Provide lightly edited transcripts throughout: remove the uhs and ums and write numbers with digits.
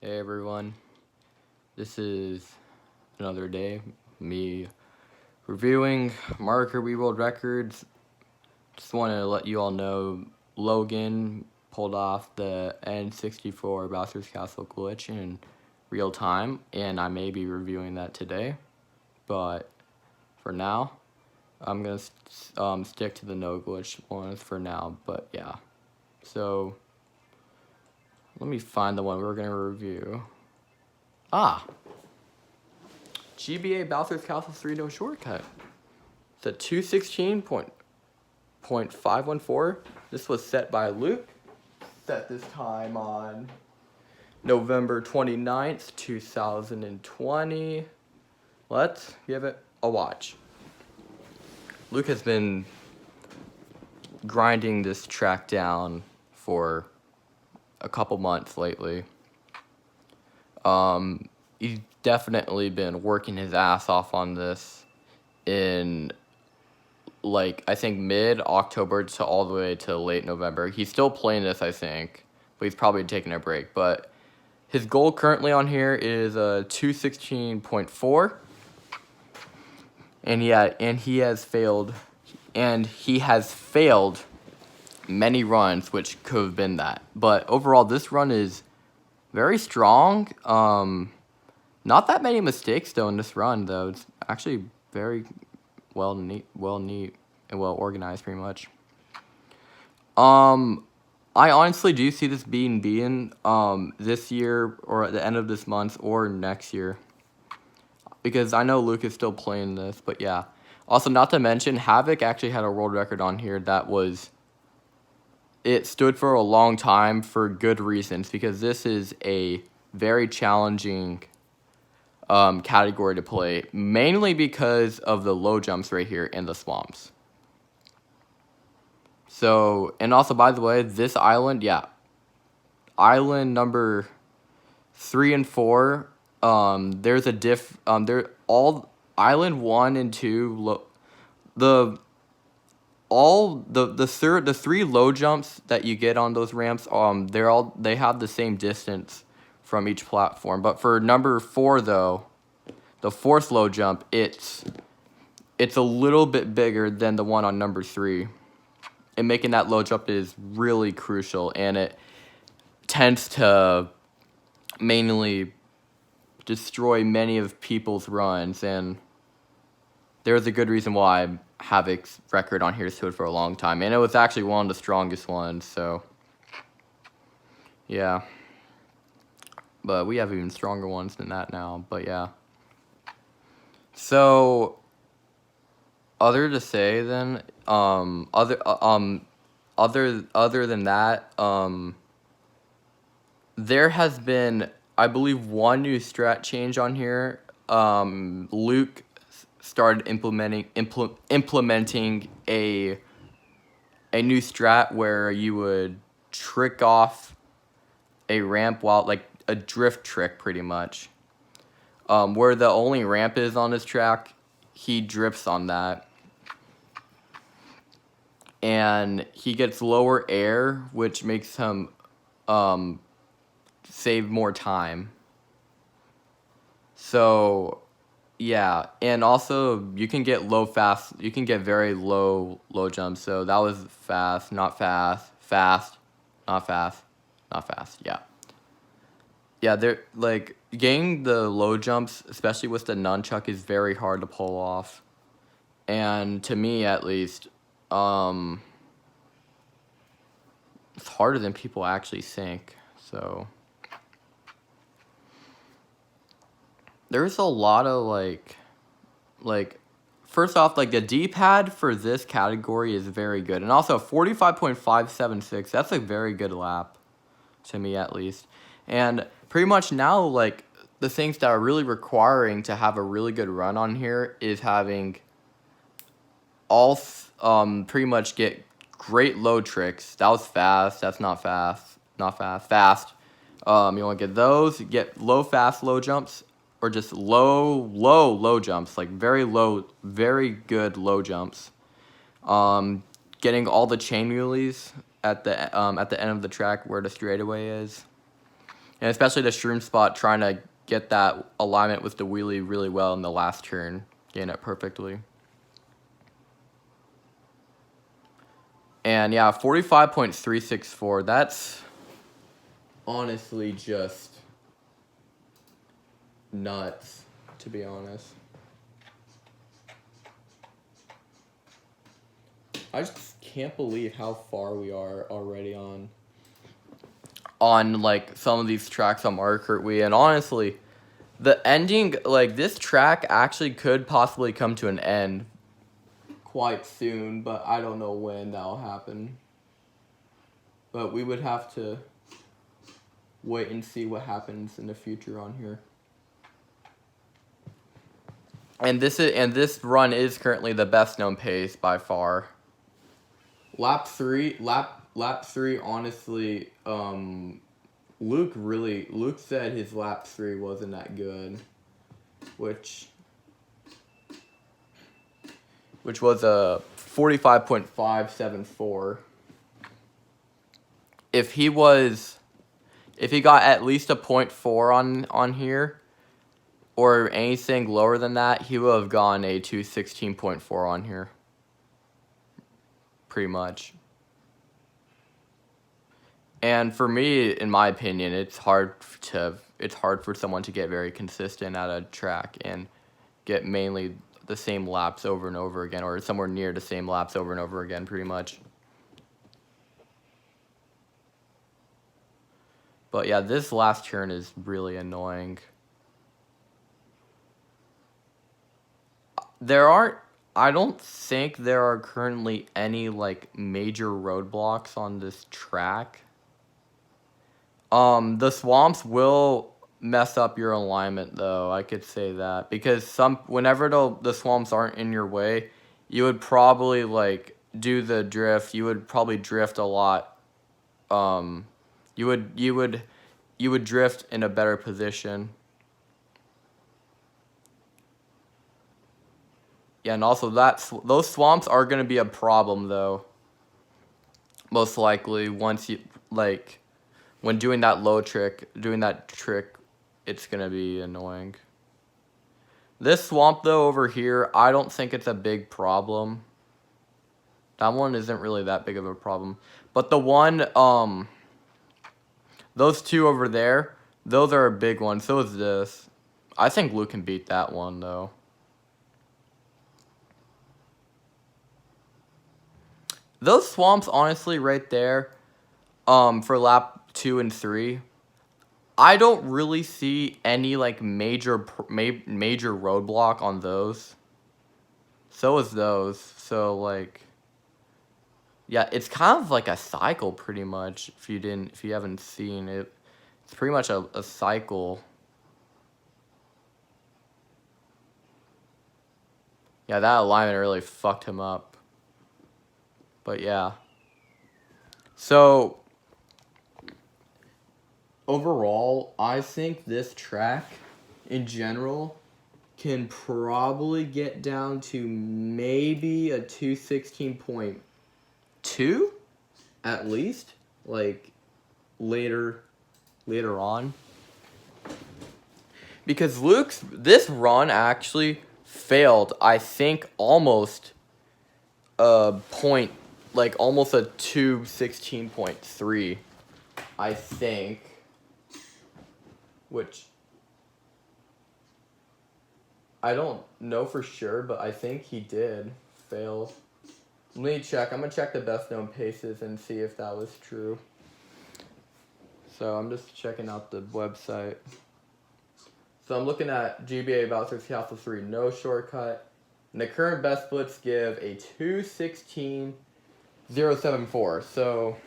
Hey everyone, this is another day, me reviewing marker world records. Just wanted to let you all know Logan pulled off the N64 Bowser's Castle glitch in real time, and I may be reviewing that today, but for now, I'm going to stick to the no glitch ones for now, but yeah. So, let me find the one we're going to review. GBA Bowser's Castle 3 no shortcut. It's a 216.514. This was set by Luke. Set this time on November 29th, 2020. Let's give it a watch. Luke has been grinding this track down for a couple months lately. He's definitely been working his ass off on this in, like, I think mid-October to all the way to late November. He's still playing this, I think, but he's probably taking a break. But his goal currently on here is a 216.4, and he has failed many runs which could have been that. But overall, this run is very strong. Not that many mistakes though in this run though. It's actually very neat and well organized, pretty much. I honestly do see this being this year or at the end of this month or next year, because I know Luke is still playing this. But yeah, also not to mention Havoc actually had a world record on here it stood for a long time for good reasons, because this is a very challenging category to play, mainly because of the low jumps right here in the swamps. So, and also, by the way, this island, island number 3 and 4, there's a island 1 and 2, the three low jumps that you get on those ramps, they have the same distance from each platform. But for number 4 though, the fourth low jump, it's a little bit bigger than the one on number 3. And making that low jump is really crucial, and it tends to mainly destroy many of people's runs, and there's a good reason why Havoc's record on here stood for a long time, and it was actually one of the strongest ones, so yeah. But we have even stronger ones than that now, but yeah. So, other than that, there has been, I believe, one new strat change on here. Luke started implementing a new strat where you would trick off a ramp while, like a drift trick pretty much, where the only ramp is on this track, he drifts on that, and he gets lower air, which makes him save more time. So yeah, and also you can get very low jumps. So that was fast, not fast, fast, not fast, not fast. Yeah, they're like getting the low jumps, especially with the nunchuck, is very hard to pull off. And to me, at least, it's harder than people actually think. So there's a lot of like first off, like the D-pad for this category is very good, and also 45.576. That's a very good lap, to me at least. And pretty much now, like, the things that are really requiring to have a really good run on here is having pretty much get great low tricks. That was fast. That's not fast. Not fast. Fast. You want to get those. Get low, fast, low jumps, or just low jumps, like very low, very good low jumps. Getting all the chain wheelies at the end of the track where the straightaway is. And especially the shroom spot, trying to get that alignment with the wheelie really well in the last turn, getting it perfectly. And yeah, 45.364, that's honestly just nuts, to be honest. I just can't believe how far we are already on like some of these tracks on Mario Kart Wii. And honestly, the ending, like this track actually could possibly come to an end quite soon, but I don't know when that'll happen. But we would have to wait and see what happens in the future on here. And this run is currently the best known pace by far. Lap 3, honestly, Luke said his lap 3 wasn't that good, which was a 45.574. If he got at least a 0.4 on here, or anything lower than that, he would have gone a 216.4 on here. Pretty much. And for me, in my opinion, it's hard for someone to get very consistent at a track and get mainly the same laps over and over again, or somewhere near the same laps over and over again, pretty much. But yeah, this last turn is really annoying. I don't think there are currently any like major roadblocks on this track. The swamps will mess up your alignment though, I could say that, because whenever the swamps aren't in your way, you would probably like do the drift. You would probably drift a lot. You would drift in a better position. Yeah, and also those swamps are gonna be a problem though. Most likely, once you when doing that trick, it's gonna be annoying. This swamp though over here, I don't think it's a big problem. That one isn't really that big of a problem. But the one, those two over there, those are a big one. So is this. I think Luke can beat that one though. Those swamps, honestly, right there, for lap 2 and 3, I don't really see any like major roadblock on those. So is those. So like, yeah, it's kind of like a cycle pretty much. If you haven't seen it, it's pretty much a cycle. Yeah, that alignment really fucked him up. But yeah. So overall, I think this track in general can probably get down to maybe a 216.2 at least, like later on. Because this run actually failed, I think, almost a point, like almost a 216.3, I think, which I don't know for sure, but I think he did fail. Let me check. I'm gonna check the best known paces and see if that was true. So I'm just checking out the website. So I'm looking at GBA Bowser's Castle 3 no shortcut. And the current best splits give a 216.074. So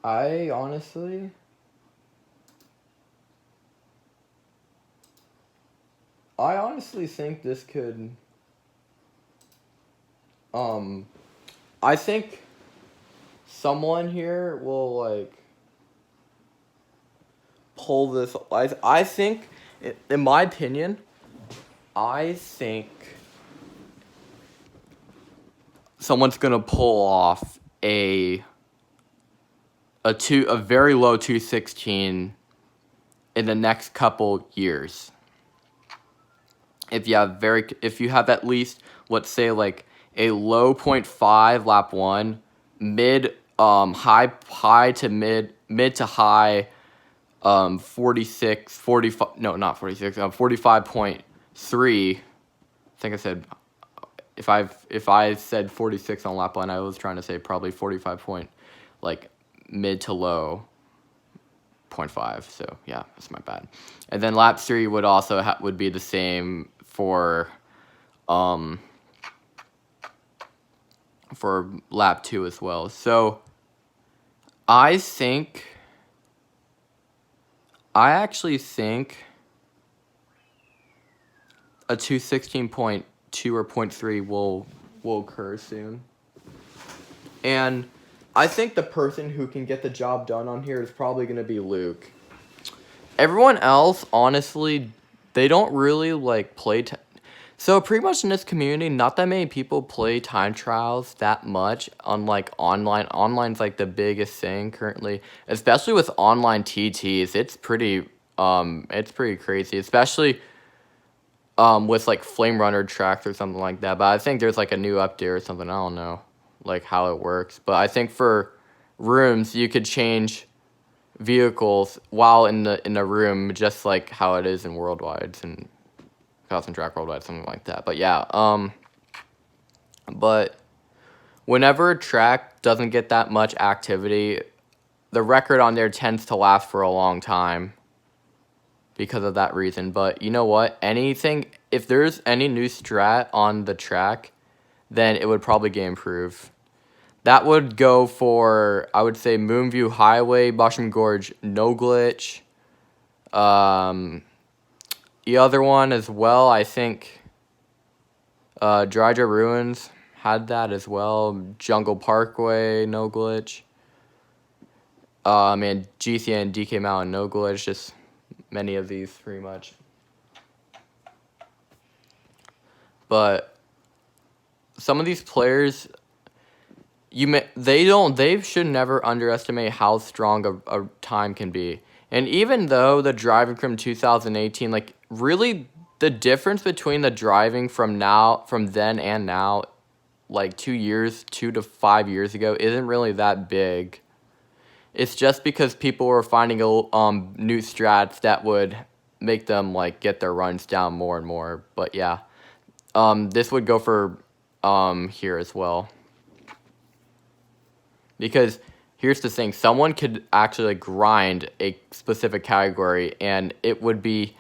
I honestly think this could I think someone here will like pull this. I think, in my opinion, I think someone's gonna pull off a very low 216 in the next couple years. If you have at least, let's say, like a low 0.5 lap 1, high to mid to high 45.3. I think I said, if I said 46 on lap 1, I was trying to say probably 45 point, like mid to low 0.5. So yeah, that's my bad. And then lap 3 would also would be the same for lap 2 as well. So I actually think a 216.2 or 0.3 will occur soon. And I think the person who can get the job done on here is probably going to be Luke. Everyone else, honestly, they don't really like play. So pretty much in this community, not that many people play time trials that much. Unlike online, online's like the biggest thing currently, especially with online TTs. It's pretty crazy, especially with like Flame Runner tracks or something like that. But I think there's like a new update or something. I don't know like how it works, but I think for rooms you could change vehicles while in the room, just like how it is in Worldwides and Custom Track Worldwide, something like that. But yeah, but whenever a track doesn't get that much activity, the record on there tends to last for a long time because of that reason. But you know what? If there's any new strat on the track, then it would probably get improved. That would go for, I would say, Moonview Highway, Mushroom Gorge, no glitch. The other one as well, I think, Dryja Ruins had that as well. Jungle Parkway, no glitch. And GCN and DK Mountain, no glitch. Just many of these, pretty much. But some of these players, they should never underestimate how strong a time can be. And even though the driving from 2018, like really the difference between the driving from then and now, like 2 to 5 years ago, isn't really that big. It's just because people were finding new strats that would make them like get their runs down more and more. But yeah, this would go for here as well. Because here's the thing, someone could actually grind a specific category and it would be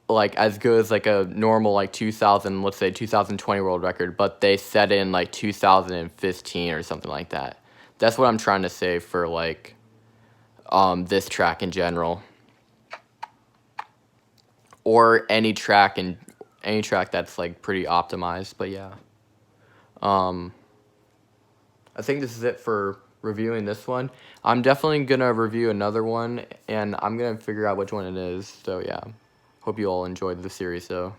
like as good as like a normal like 2020 world record, but they set in like 2015 or something like that. That's what I'm trying to say for like this track in general. Or any track that's like pretty optimized, but yeah. I think this is it for reviewing this one. I'm definitely going to review another one, and I'm going to figure out which one it is. So, yeah. Hope you all enjoyed the series, though.